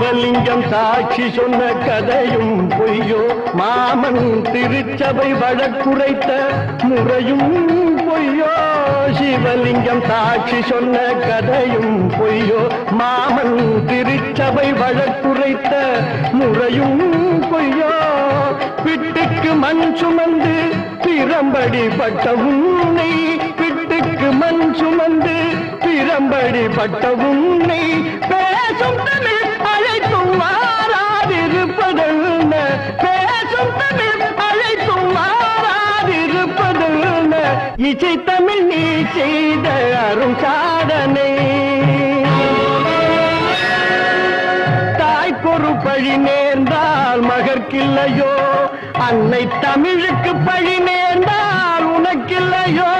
சிவலிங்கம் சாட்சி சொன்ன கதையும் பொய்யோ, மாமன் திருச்சபை வழக்குரைத்த முறையும் பொய்யோ. சிவலிங்கம் சாட்சி சொன்ன கதையும் பொய்யோ, மாமன் திருச்சபை வழக்குரைத்த முறையும் பொய்யோ. பிட்டுக்கு மண் சுமந்து பிரம்படி பட்ட உன்னை, பிட்டுக்கு மண் சுமந்து பிரம்படி பட்ட உன்னை, பேசும் தமிழ் அழைத்தும் மாறாதிருப்பதென்ன, பேசும் தமிழ் அழைத்தும் மாறாதிருப்பதென்ன, இசை தமிழ் நீ செய்த அரும் சாதனை. தாய்க்கொரு பழி நேர்ந்தால் மகற்கில்லையோ, அன்னை தமிழுக்கு பழி நேர்ந்தால் உனக்கில்லையோ.